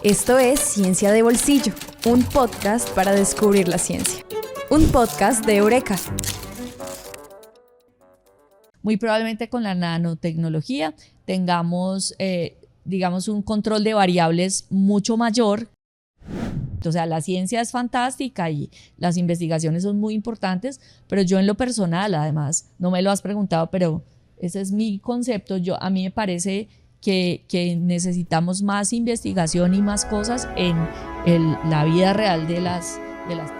Esto es Ciencia de Bolsillo, un podcast para descubrir la ciencia. Un podcast de Eureka. Muy probablemente con la nanotecnología tengamos, un control de variables mucho mayor. O sea, la ciencia es fantástica y las investigaciones son muy importantes, pero yo en lo personal, además, no me lo has preguntado, pero ese es mi concepto. A mí me parece que necesitamos más investigación y más cosas en la vida real de las personas.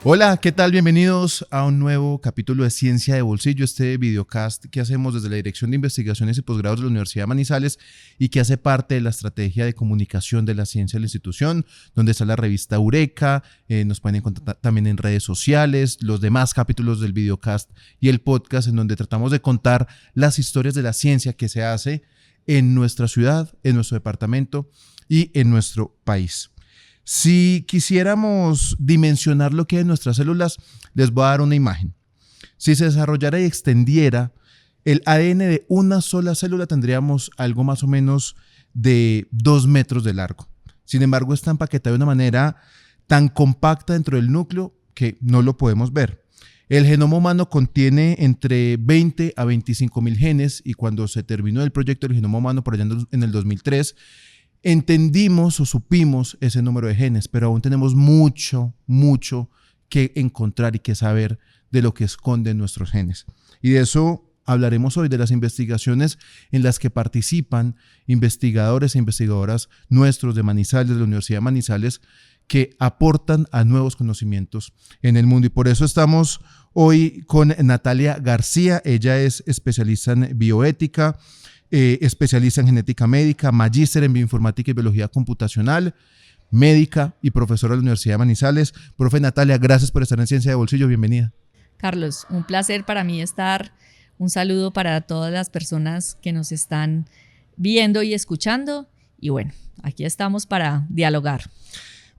Hola, ¿qué tal? Bienvenidos a un nuevo capítulo de Ciencia de Bolsillo, este videocast que hacemos desde la Dirección de Investigaciones y Posgrados de la Universidad de Manizales y que hace parte de la estrategia de comunicación de la ciencia de la institución, donde está la revista Eureka, nos pueden encontrar también en redes sociales, los demás capítulos del videocast y el podcast en donde tratamos de contar las historias de la ciencia que se hace en nuestra ciudad, en nuestro departamento y en nuestro país. Si quisiéramos dimensionar lo que es nuestras células, les voy a dar una imagen. Si se desarrollara y extendiera el ADN de una sola célula, tendríamos algo más o menos de 2 metros de largo. Sin embargo, está empaquetado de una manera tan compacta dentro del núcleo que no lo podemos ver. El genoma humano contiene entre 20 a 25 mil genes y cuando se terminó el proyecto del genoma humano por allá en el 2003, entendimos o supimos ese número de genes, pero aún tenemos mucho que encontrar y que saber de lo que esconden nuestros genes. Y de eso hablaremos hoy, de las investigaciones en las que participan investigadores e investigadoras nuestros de Manizales, de la Universidad de Manizales, que aportan a nuevos conocimientos en el mundo. Y por eso estamos hoy con Natalia García. Ella es especialista en bioética, especialista en genética médica, magíster en bioinformática y biología computacional, médica y profesora de la Universidad de Manizales. Profe Natalia, gracias por estar en Ciencia de Bolsillo, bienvenida. Carlos, un placer para mí estar. Un saludo para todas las personas que nos están viendo y escuchando. Y bueno, aquí estamos para dialogar.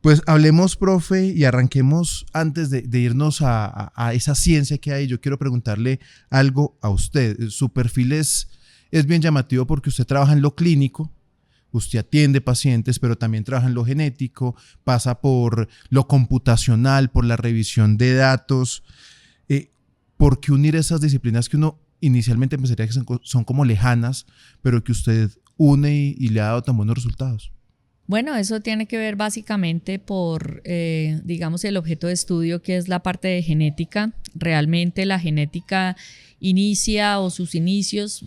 Pues hablemos, profe, y arranquemos antes de irnos a esa ciencia que hay. Yo quiero preguntarle algo a usted. Su perfil es bien llamativo porque usted trabaja en lo clínico, usted atiende pacientes, pero también trabaja en lo genético, pasa por lo computacional, por la revisión de datos. ¿Por qué unir esas disciplinas que uno inicialmente pensaría que son como lejanas, pero que usted une y le ha dado tan buenos resultados? Bueno, eso tiene que ver básicamente por, el objeto de estudio, que es la parte de genética. Realmente la genética inicia o sus inicios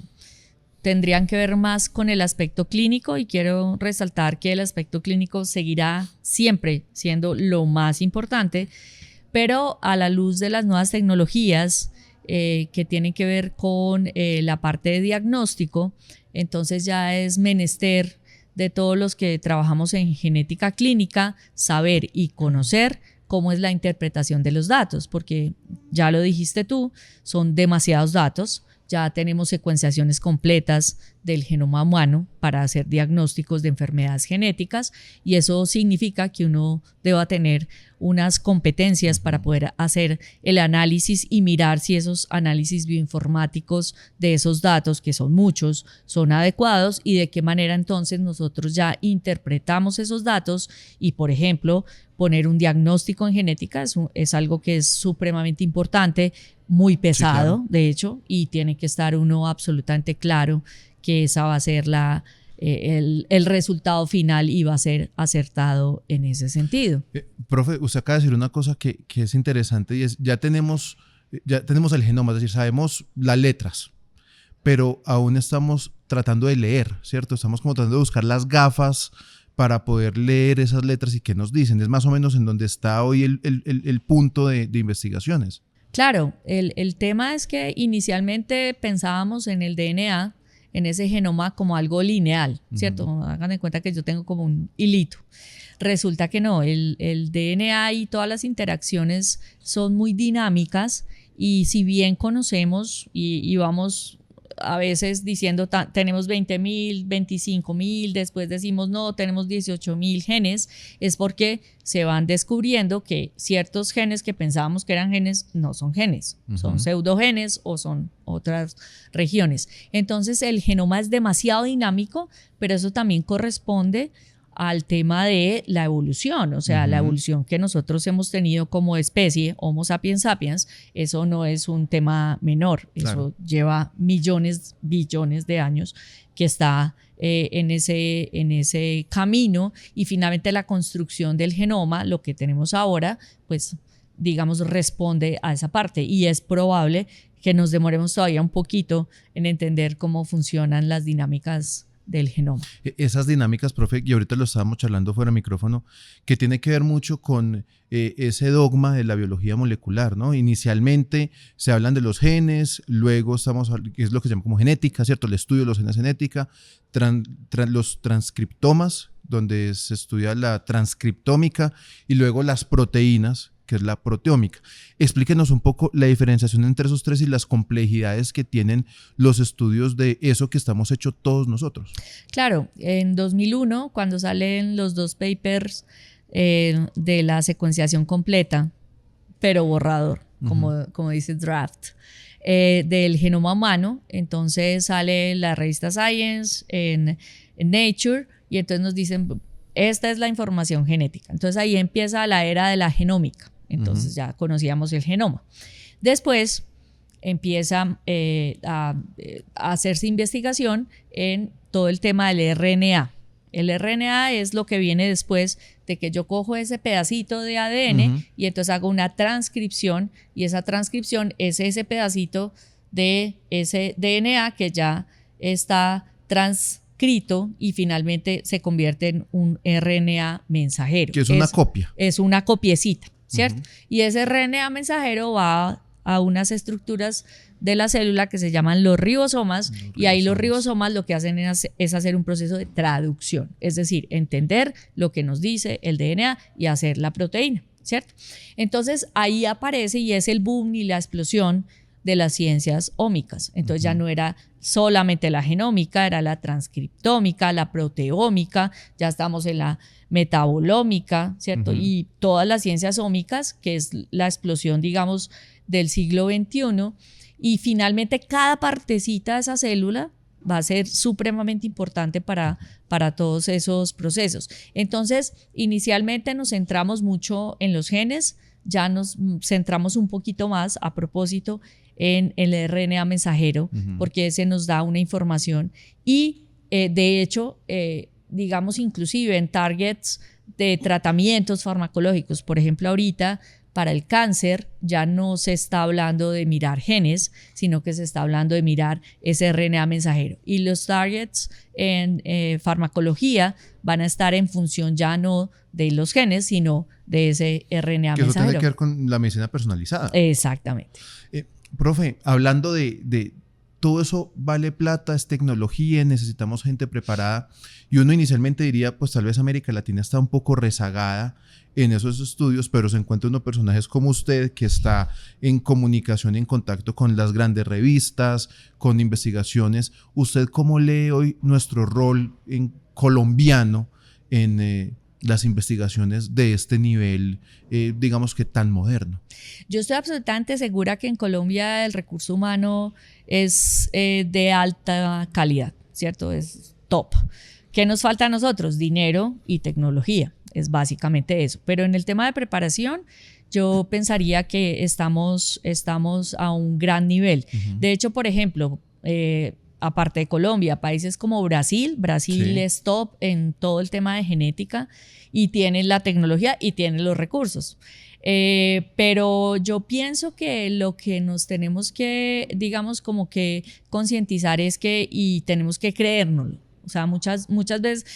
tendrían que ver más con el aspecto clínico y quiero resaltar que el aspecto clínico seguirá siempre siendo lo más importante, pero a la luz de las nuevas tecnologías que tienen que ver con la parte de diagnóstico, entonces ya es menester de todos los que trabajamos en genética clínica saber y conocer cómo es la interpretación de los datos, porque ya lo dijiste tú, son demasiados datos. Ya tenemos secuenciaciones completas del genoma humano para hacer diagnósticos de enfermedades genéticas y eso significa que uno deba tener unas competencias para poder hacer el análisis y mirar si esos análisis bioinformáticos de esos datos, que son muchos, son adecuados y de qué manera entonces nosotros ya interpretamos esos datos y, por ejemplo, poner un diagnóstico en genética es algo que es supremamente importante, muy pesado, sí, claro. De hecho, y tiene que estar uno absolutamente claro que esa va a ser el resultado final y va a ser acertado en ese sentido. Profe, usted acaba de decir una cosa que es interesante y es, ya tenemos el genoma, es decir, sabemos las letras, pero aún estamos tratando de leer, ¿cierto? Estamos como tratando de buscar las gafas para poder leer esas letras y qué nos dicen. Es más o menos en donde está hoy el punto de investigaciones. Claro, el tema es que inicialmente pensábamos en el DNA, en ese genoma como algo lineal, ¿cierto? Hagan de cuenta que yo tengo como un hilito. Resulta que no, el DNA y todas las interacciones son muy dinámicas y si bien conocemos y vamos a veces diciendo tenemos 20.000, 25.000, después decimos no, tenemos 18.000 genes, es porque se van descubriendo que ciertos genes que pensábamos que eran genes no son genes, son pseudogenes o son otras regiones. Entonces el genoma es demasiado dinámico, pero eso también corresponde al tema de la evolución, o sea, la evolución que nosotros hemos tenido como especie, Homo sapiens sapiens, eso no es un tema menor, eso lleva millones, billones de años que está en ese camino, y finalmente la construcción del genoma, lo que tenemos ahora, pues digamos responde a esa parte, y es probable que nos demoremos todavía un poquito en entender cómo funcionan las dinámicas del genoma. Esas dinámicas, profe, y ahorita lo estábamos charlando fuera de micrófono, que tiene que ver mucho con ese dogma de la biología molecular, ¿no? Inicialmente se hablan de los genes, luego es lo que se llama como genética, ¿cierto? El estudio de los genes genética, los transcriptomas, donde se estudia la transcriptómica, y luego las proteínas, que es la proteómica. Explíquenos un poco la diferenciación entre esos tres y las complejidades que tienen los estudios de eso que estamos hechos todos nosotros. Claro, en 2001, cuando salen los 2 papers de la secuenciación completa, pero borrador, como dice draft, del genoma humano, entonces sale la revista Science, en Nature, y entonces nos dicen, esta es la información genética. Entonces ahí empieza la era de la genómica. Entonces ya conocíamos el genoma. Después empieza a hacerse investigación en todo el tema del RNA. El RNA es lo que viene después de que yo cojo ese pedacito de ADN y entonces hago una transcripción, y esa transcripción es ese pedacito de ese DNA que ya está transcrito y finalmente se convierte en un RNA mensajero. Que es una copia. Es una copiecita, ¿cierto? Y ese RNA mensajero va a unas estructuras de la célula que se llaman los ribosomas, y ahí los ribosomas lo que hacen es hacer un proceso de traducción, es decir, entender lo que nos dice el DNA y hacer la proteína, ¿cierto? Entonces ahí aparece y es el boom y la explosión de las ciencias ómicas. Entonces ya no era solamente la genómica, era la transcriptómica, la proteómica, ya estamos en la metabolómica, ¿cierto? Y todas las ciencias ómicas, que es la explosión, digamos, del siglo XXI, y finalmente cada partecita de esa célula va a ser supremamente importante para todos esos procesos. Entonces, inicialmente nos centramos mucho en los genes, ya nos centramos un poquito más, a propósito, en el RNA mensajero, porque ese nos da una información, y de hecho, digamos, inclusive en targets de tratamientos farmacológicos, por ejemplo, ahorita para el cáncer ya no se está hablando de mirar genes, sino que se está hablando de mirar ese RNA mensajero. Y los targets en farmacología van a estar en función ya no de los genes, sino de ese RNA que mensajero. Eso tiene que ver con la medicina personalizada. Exactamente. Profe, hablando de todo eso, vale plata, es tecnología, necesitamos gente preparada, y uno inicialmente diría, pues tal vez América Latina está un poco rezagada en esos estudios, pero se encuentra unos personajes como usted que está en comunicación y en contacto con las grandes revistas, con investigaciones. ¿Usted cómo lee hoy nuestro rol en colombiano en las investigaciones de este nivel, digamos que tan moderno? Yo estoy absolutamente segura que en Colombia el recurso humano es de alta calidad, ¿cierto? Es top. ¿Qué nos falta a nosotros? Dinero y tecnología, es básicamente eso. Pero en el tema de preparación, yo pensaría que estamos a un gran nivel. De hecho, por ejemplo, aparte de Colombia, países como Brasil sí. Es top en todo el tema de genética y tienen la tecnología y tienen los recursos. Pero yo pienso que lo que nos tenemos que, digamos, como que concientizar es que, y tenemos que creérnoslo. O sea, muchas veces,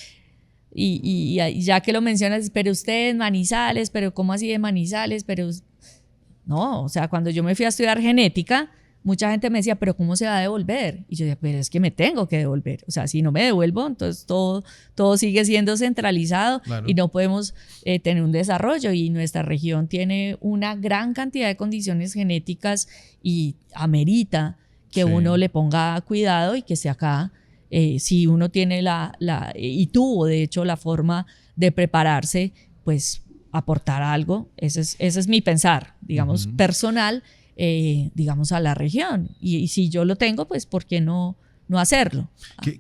y ya que lo mencionas, pero usted es Manizales, pero ¿cómo así de Manizales? Pero no, o sea, cuando yo me fui a estudiar genética, mucha gente me decía, pero ¿cómo se va a devolver? Y yo decía, pero es que me tengo que devolver. O sea, si no me devuelvo, entonces todo sigue siendo centralizado, claro. Y no podemos tener un desarrollo. Y nuestra región tiene una gran cantidad de condiciones genéticas y amerita que uno le ponga cuidado y que sea acá. Si uno tiene y tuvo de hecho la forma de prepararse, pues aportar algo. Ese es mi pensar, digamos, personal, digamos, a la región. Y si yo lo tengo, pues ¿por qué no hacerlo?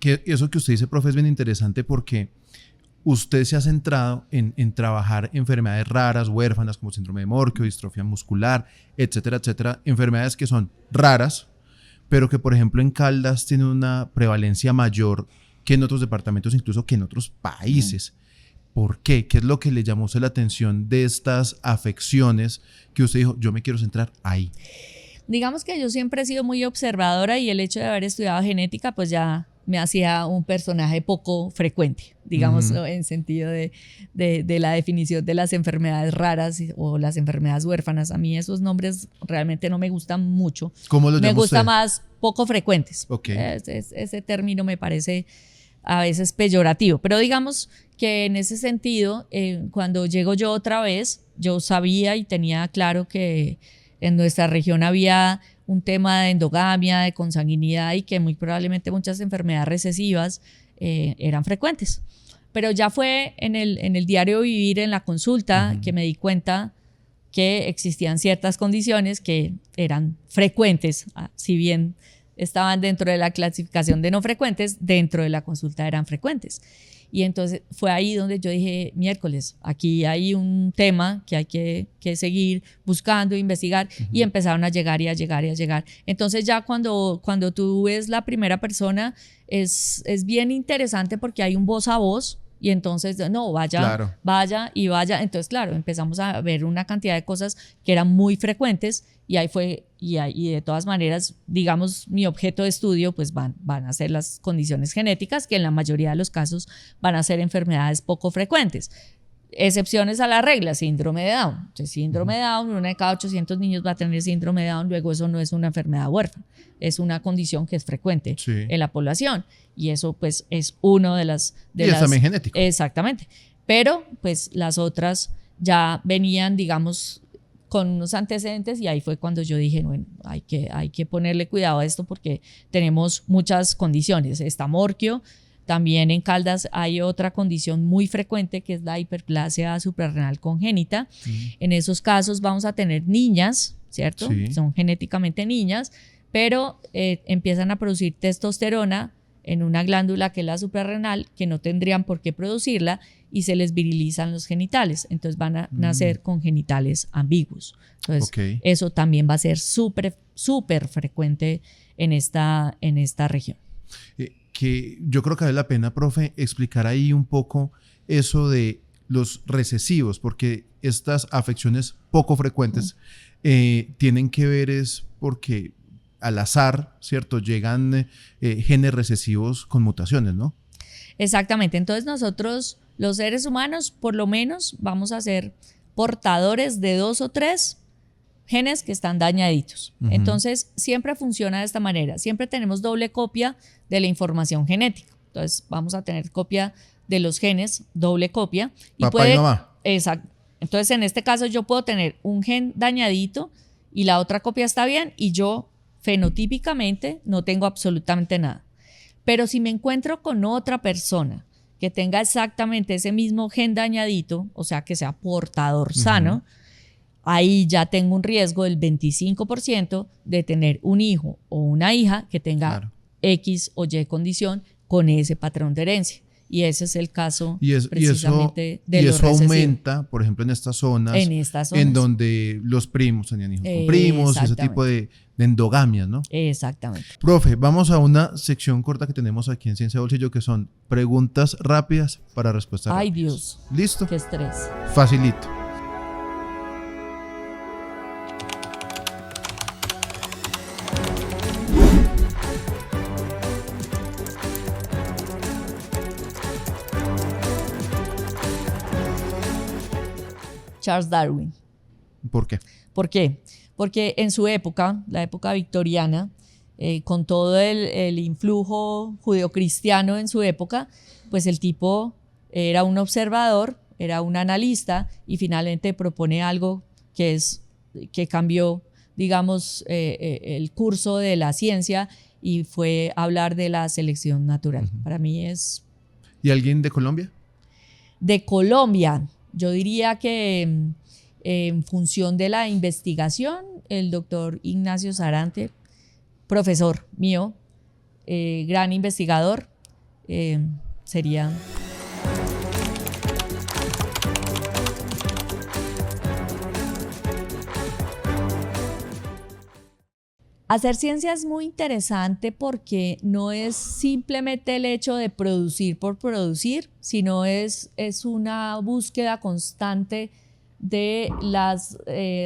Que eso que usted dice, profe, es bien interesante porque usted se ha centrado en trabajar enfermedades raras, huérfanas, como síndrome de Morquio, distrofia muscular, etcétera, etcétera. Enfermedades que son raras, pero que, por ejemplo, en Caldas tienen una prevalencia mayor que en otros departamentos, incluso que en otros países. ¿Por qué? ¿Qué es lo que le llamó a usted la atención de estas afecciones que usted dijo, yo me quiero centrar ahí? Digamos que yo siempre he sido muy observadora y el hecho de haber estudiado genética, pues ya me hacía un personaje poco frecuente, digamos, en sentido de la definición de las enfermedades raras o las enfermedades huérfanas. A mí esos nombres realmente no me gustan mucho. ¿Cómo lo llama Me gusta usted? más poco frecuentes. Okay. Ese término me parece a veces peyorativo, pero digamos que en ese sentido, cuando llego yo otra vez, yo sabía y tenía claro que en nuestra región había un tema de endogamia, de consanguinidad y que muy probablemente muchas enfermedades recesivas eran frecuentes. Pero ya fue en el diario vivir, en la consulta, que me di cuenta que existían ciertas condiciones que eran frecuentes, si bien estaban dentro de la clasificación de no frecuentes, dentro de la consulta eran frecuentes. Y entonces fue ahí donde yo dije, miércoles, aquí hay un tema que hay que seguir buscando, investigar, y empezaron a llegar y a llegar y a llegar. Entonces ya cuando tú ves la primera persona, es bien interesante porque hay un voz a voz, y entonces, no, vaya y vaya. Entonces, claro, empezamos a ver una cantidad de cosas que eran muy frecuentes y ahí fue, y de todas maneras, digamos, mi objeto de estudio, pues van a ser las condiciones genéticas, que en la mayoría de los casos van a ser enfermedades poco frecuentes. Excepciones a la regla, síndrome de Down. Entonces, síndrome de Down, una de cada 800 niños va a tener síndrome de Down, luego eso no es una enfermedad huérfana, es una condición que es frecuente en la población, y eso pues es uno de las... Y es también genético. Exactamente, pero pues las otras ya venían, digamos, con unos antecedentes, y ahí fue cuando yo dije, bueno, hay que ponerle cuidado a esto porque tenemos muchas condiciones. Está Morquio. También en Caldas hay otra condición muy frecuente que es la hiperplasia suprarrenal congénita. En esos casos vamos a tener niñas, ¿cierto? Sí. Son genéticamente niñas, pero empiezan a producir testosterona en una glándula que es la suprarrenal, que no tendrían por qué producirla, y se les virilizan los genitales. Entonces van a nacer con genitales ambiguos. Entonces eso también va a ser súper frecuente en esta región. Que yo creo que vale la pena, profe, explicar ahí un poco eso de los recesivos, porque estas afecciones poco frecuentes tienen que ver es porque al azar, ¿cierto? Llegan genes recesivos con mutaciones, ¿no? Exactamente. Entonces nosotros, los seres humanos, por lo menos vamos a ser portadores de 2 o 3 genes que están dañaditos. Entonces siempre funciona de esta manera. Siempre tenemos doble copia de la información genética. Entonces vamos a tener copia de los genes, doble copia. Papá y mamá. Exacto. Entonces en este caso yo puedo tener un gen dañadito y la otra copia está bien, y yo fenotípicamente no tengo absolutamente nada. Pero si me encuentro con otra persona que tenga exactamente ese mismo gen dañadito, o sea, que sea portador sano, ahí ya tengo un riesgo del 25% de tener un hijo o una hija que tenga X o Y condición con ese patrón de herencia. Y ese es el caso precisamente de los recesivos. Y eso aumenta, por ejemplo, en estas zonas en donde los primos tenían hijos con primos, ese tipo de endogamias, ¿no? Exactamente. Profe, vamos a una sección corta que tenemos aquí en Ciencia de Bolsillo, que son preguntas rápidas para respuestas rápidas. Ay, Dios. ¿Listo? Qué estrés. Facilito. Charles Darwin. ¿Por qué? ¿Por qué? Porque en su época, la época victoriana, con todo el influjo judeocristiano en su época, pues el tipo era un observador, era un analista, y finalmente propone algo que cambió, digamos, el curso de la ciencia y fue hablar de la selección natural. Para mí es... ¿Y alguien de Colombia? De Colombia, yo diría que en función de la investigación, el doctor Ignacio Sarante, profesor mío, gran investigador, sería... Hacer ciencia es muy interesante porque no es simplemente el hecho de producir por producir, sino es una búsqueda constante de las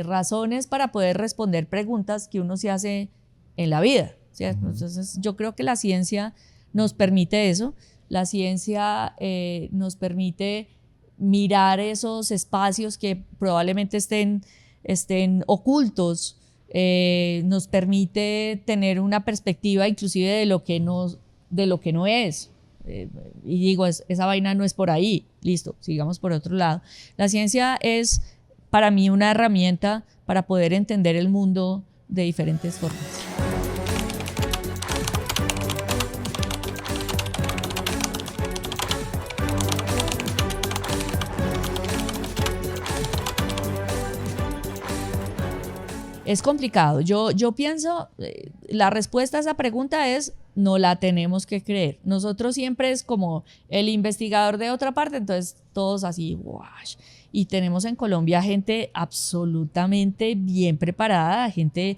razones para poder responder preguntas que uno se hace en la vida, ¿cierto? Entonces yo creo que la ciencia nos permite eso, la ciencia nos permite mirar esos espacios que probablemente estén ocultos, nos permite tener una perspectiva inclusive de lo que no es. Y digo, esa vaina no es por ahí, listo, sigamos por otro lado. La ciencia es para mí una herramienta para poder entender el mundo de diferentes formas. Es complicado. Yo pienso, la respuesta a esa pregunta es, no la tenemos que creer. Nosotros siempre es como el investigador de otra parte, entonces todos así, ¡wash! Y tenemos en Colombia gente absolutamente bien preparada, gente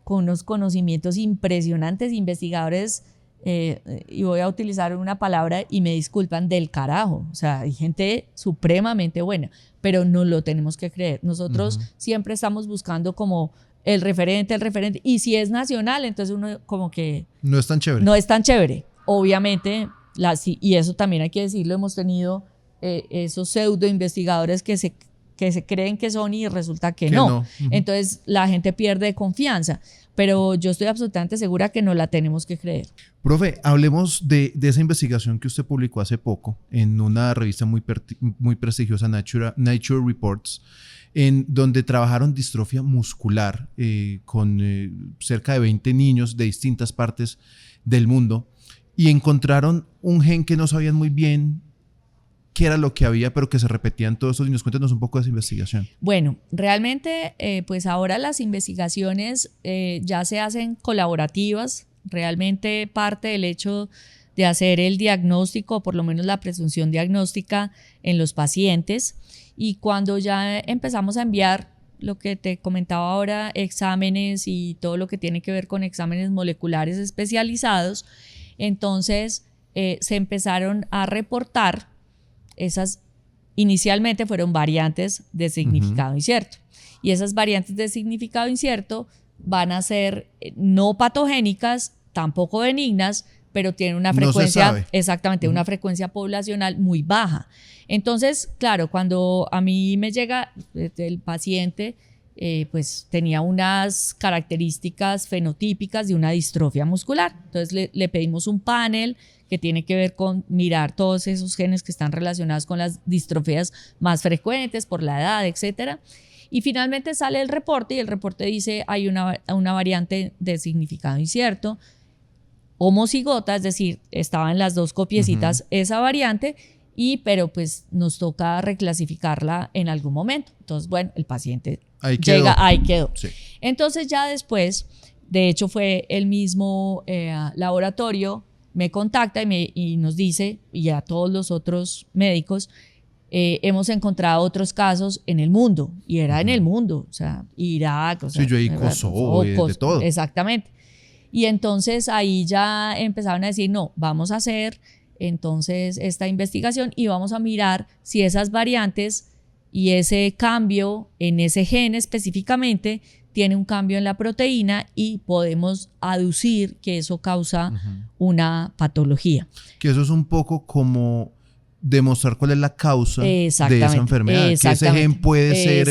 con unos conocimientos impresionantes, investigadores, y voy a utilizar una palabra y me disculpan, del carajo. O sea, hay gente supremamente buena, pero no lo tenemos que creer. Nosotros siempre estamos buscando como el referente, y si es nacional, entonces uno como que... No es tan chévere. No es tan chévere. Obviamente, y eso también hay que decirlo, hemos tenido esos pseudo investigadores que se creen que son y resulta que no. Entonces la gente pierde confianza, pero yo estoy absolutamente segura que no la tenemos que creer. Profe, hablemos de esa investigación que usted publicó hace poco en una revista muy prestigiosa, Nature Reports, en donde trabajaron distrofia muscular con cerca de 20 niños de distintas partes del mundo y encontraron un gen que no sabían muy bien qué era lo que había, pero que se repetía en todos estos niños. Cuéntanos un poco de esa investigación. Bueno, realmente pues ahora las investigaciones ya se hacen colaborativas. Realmente parte del hecho de hacer el diagnóstico, o por lo menos la presunción diagnóstica en los pacientes, y cuando ya empezamos a enviar lo que te comentaba ahora, exámenes y todo lo que tiene que ver con exámenes moleculares especializados, entonces se empezaron a reportar inicialmente fueron variantes de significado incierto, y esas variantes de significado incierto van a ser no patogénicas, tampoco benignas, pero tienen una frecuencia, exactamente, una frecuencia poblacional muy baja. Entonces, claro, cuando a mí me llega el paciente, pues tenía unas características fenotípicas de una distrofia muscular. Entonces le pedimos un panel que tiene que ver con mirar todos esos genes que están relacionados con las distrofías más frecuentes por la edad, etcétera. Y finalmente sale el reporte y el reporte dice hay una variante de significado incierto, homocigota, es decir, estaban las dos copiecitas esa variante, pero pues nos toca reclasificarla en algún momento. Entonces, bueno, el paciente ahí quedó. Sí. Entonces ya después, de hecho fue el mismo laboratorio, me contacta y nos dice, y a todos los otros médicos, hemos encontrado otros casos en el mundo, y era en el mundo, o sea, Irak, o sea, sí, yo ahí Kosovo, de todo. Exactamente. Y entonces ahí ya empezaron a decir, no, vamos a hacer entonces esta investigación y vamos a mirar si esas variantes y ese cambio en ese gen específicamente tiene un cambio en la proteína y podemos aducir que eso causa una patología. Que eso es un poco como demostrar cuál es la causa de esa enfermedad, que ese gen puede ser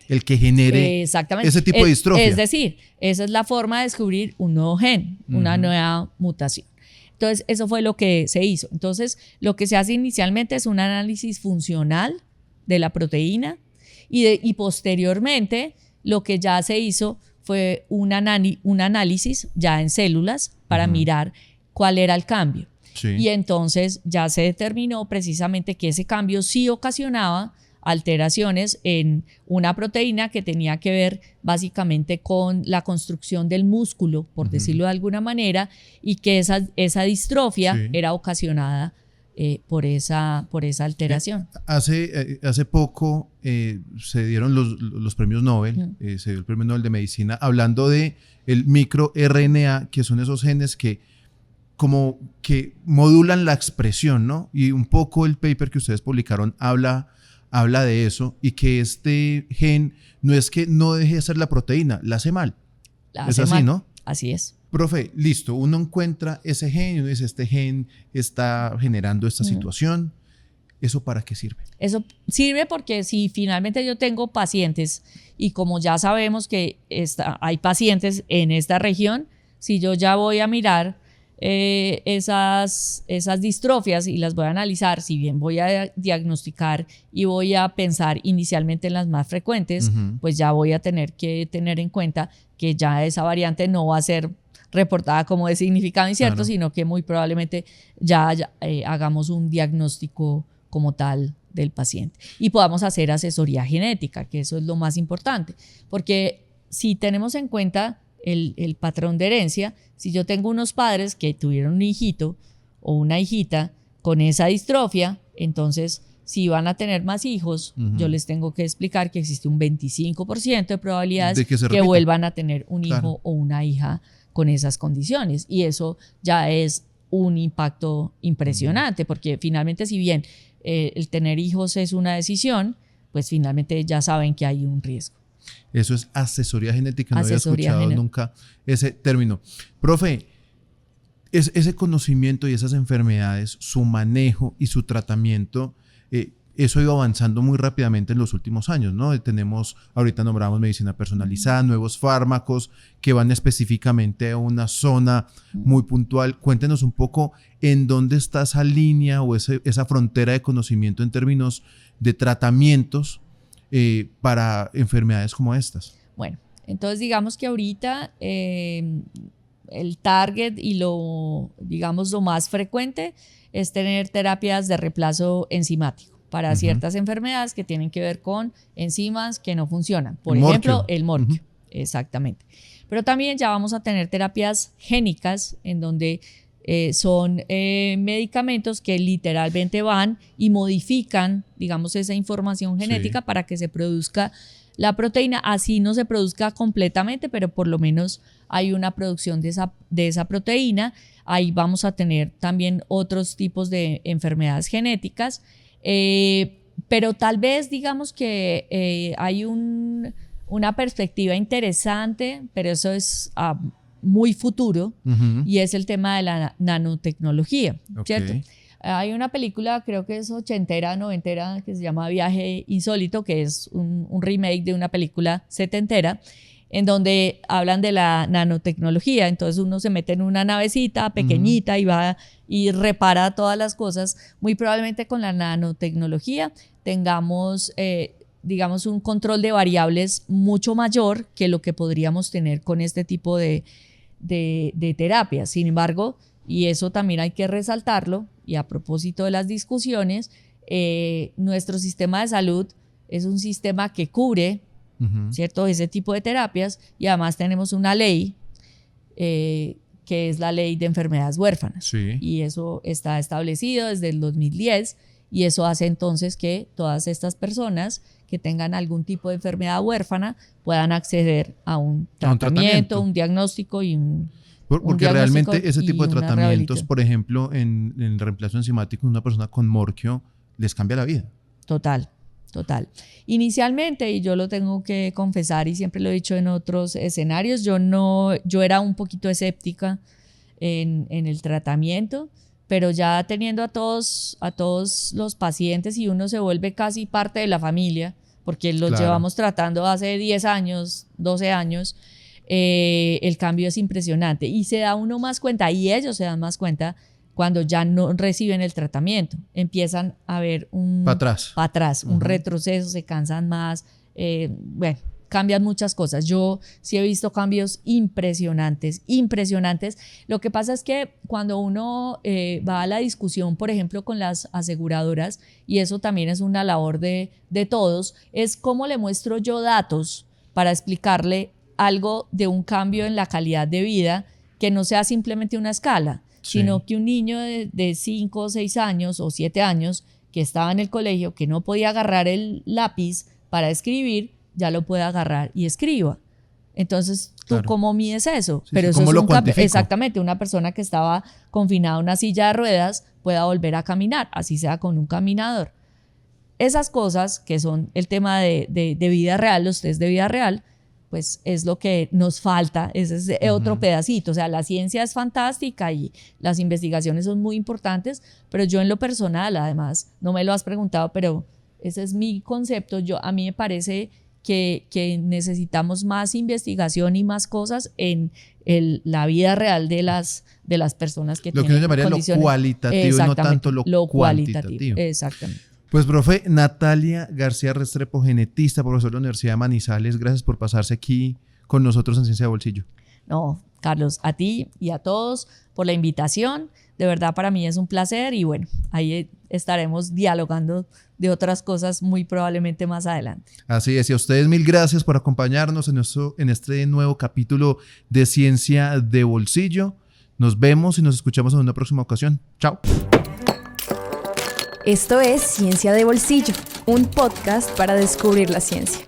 el que genere ese tipo de distrofia. Es decir, esa es la forma de descubrir un nuevo gen, una nueva mutación. Entonces, eso fue lo que se hizo. Entonces, lo que se hace inicialmente es un análisis funcional de la proteína y posteriormente lo que ya se hizo fue un análisis ya en células para mirar cuál era el cambio. Sí. Y entonces ya se determinó precisamente que ese cambio sí ocasionaba alteraciones en una proteína que tenía que ver básicamente con la construcción del músculo, por decirlo de alguna manera, y que esa distrofia era ocasionada por esa alteración. Hace poco se dieron los premios Nobel, se dio el premio Nobel de Medicina, hablando de el microRNA, que son esos genes que como que modulan la expresión, ¿no? Y un poco el paper que ustedes publicaron habla de eso, y que este gen no es que no deje de ser la proteína, la hace mal. Es así, ¿no? Así es. Profe, listo, uno encuentra ese gen y uno dice, este gen está generando esta situación. ¿Eso para qué sirve? Eso sirve porque si finalmente yo tengo pacientes, y como ya sabemos que hay pacientes en esta región, si yo ya voy a mirar esas distrofias y las voy a analizar, si bien voy a diagnosticar y voy a pensar inicialmente en las más frecuentes, pues ya voy a tener que tener en cuenta que ya esa variante no va a ser reportada como de significado incierto, claro, sino que muy probablemente ya hagamos un diagnóstico como tal del paciente y podamos hacer asesoría genética, que eso es lo más importante, porque si tenemos en cuenta el patrón de herencia, si yo tengo unos padres que tuvieron un hijito o una hijita con esa distrofia, entonces si van a tener más hijos, yo les tengo que explicar que existe un 25% de probabilidades de que vuelvan a tener un hijo, claro, o una hija con esas condiciones, y eso ya es un impacto impresionante, porque finalmente, si bien el tener hijos es una decisión, pues finalmente ya saben que hay un riesgo. Eso es asesoría genética, no había escuchado nunca ese término. Profe, ese conocimiento y esas enfermedades, su manejo y su tratamiento, eso ha ido avanzando muy rápidamente en los últimos años, ¿no? Ahorita nombramos medicina personalizada, nuevos fármacos que van específicamente a una zona muy puntual. Cuéntenos un poco en dónde está esa línea o esa frontera de conocimiento en términos de tratamientos para enfermedades como estas. Bueno, entonces digamos que ahorita el target y lo más frecuente es tener terapias de reemplazo enzimático para ciertas enfermedades que tienen que ver con enzimas que no funcionan. Por ejemplo, el morquio. Exactamente. Pero también ya vamos a tener terapias génicas en donde son medicamentos que literalmente van y modifican, digamos, esa información genética para que se produzca la proteína. Así no se produzca completamente, pero por lo menos hay una producción de esa proteína. Ahí vamos a tener también otros tipos de enfermedades genéticas, pero tal vez digamos que hay una perspectiva interesante, pero eso es muy futuro, y es el tema de la nanotecnología, ¿cierto? Hay una película, creo que es ochentera, noventera, que se llama Viaje Insólito, que es un remake de una película setentera, en donde hablan de la nanotecnología. Entonces uno se mete en una navecita pequeñita y va y repara todas las cosas. Muy probablemente con la nanotecnología tengamos digamos un control de variables mucho mayor que lo que podríamos tener con este tipo de terapias. Sin embargo, y eso también hay que resaltarlo, y a propósito de las discusiones, nuestro sistema de salud es un sistema que cubre, ¿cierto?, ese tipo de terapias, y además tenemos una ley que es la ley de enfermedades huérfanas. Sí. Y eso está establecido desde el 2010, y eso hace entonces que todas estas personas que tengan algún tipo de enfermedad huérfana puedan acceder a un tratamiento, un diagnóstico y porque realmente ese tipo de tratamientos, por ejemplo, en el reemplazo enzimático, una persona con morquio les cambia la vida. Total. Inicialmente, y yo lo tengo que confesar y siempre lo he dicho en otros escenarios, yo era un poquito escéptica en el tratamiento, pero ya teniendo a todos los pacientes, y uno se vuelve casi parte de la familia, porque los llevamos tratando hace 10 años, 12 años, el cambio es impresionante, y se da uno más cuenta, y ellos se dan más cuenta cuando ya no reciben el tratamiento, empiezan a ver un retroceso, se cansan más, cambian muchas cosas. Yo sí he visto cambios impresionantes. Lo que pasa es que cuando uno va a la discusión, por ejemplo, con las aseguradoras, y eso también es una labor de todos, es cómo le muestro yo datos para explicarle algo de un cambio en la calidad de vida que no sea simplemente una escala, sino que un niño de 5 o 6 años o 7 años que estaba en el colegio, que no podía agarrar el lápiz para escribir, ya lo puede agarrar y escriba. Entonces, ¿tú cómo mides eso? Sí, pero eso ¿cómo es lo cuantifico? exactamente, una persona que estaba confinada a una silla de ruedas pueda volver a caminar, así sea con un caminador. Esas cosas que son el tema de vida real, los test de vida real, pues es lo que nos falta, ese es otro pedacito. O sea, la ciencia es fantástica y las investigaciones son muy importantes, pero yo en lo personal, además, no me lo has preguntado, pero ese es mi concepto. A mí me parece que necesitamos más investigación y más cosas en la vida real de las personas que tienen lo que uno llamaría condiciones. Lo cualitativo y no tanto lo cuantitativo. Exactamente. Pues, profe, Natalia García Restrepo, genetista, profesor de la Universidad de Manizales, gracias por pasarse aquí con nosotros en Ciencia de Bolsillo. No, Carlos, a ti y a todos por la invitación. De verdad, para mí es un placer y bueno, ahí estaremos dialogando de otras cosas muy probablemente más adelante. Así es, y a ustedes mil gracias por acompañarnos en este nuevo capítulo de Ciencia de Bolsillo. Nos vemos y nos escuchamos en una próxima ocasión. Chao. Esto es Ciencia de Bolsillo, un podcast para descubrir la ciencia.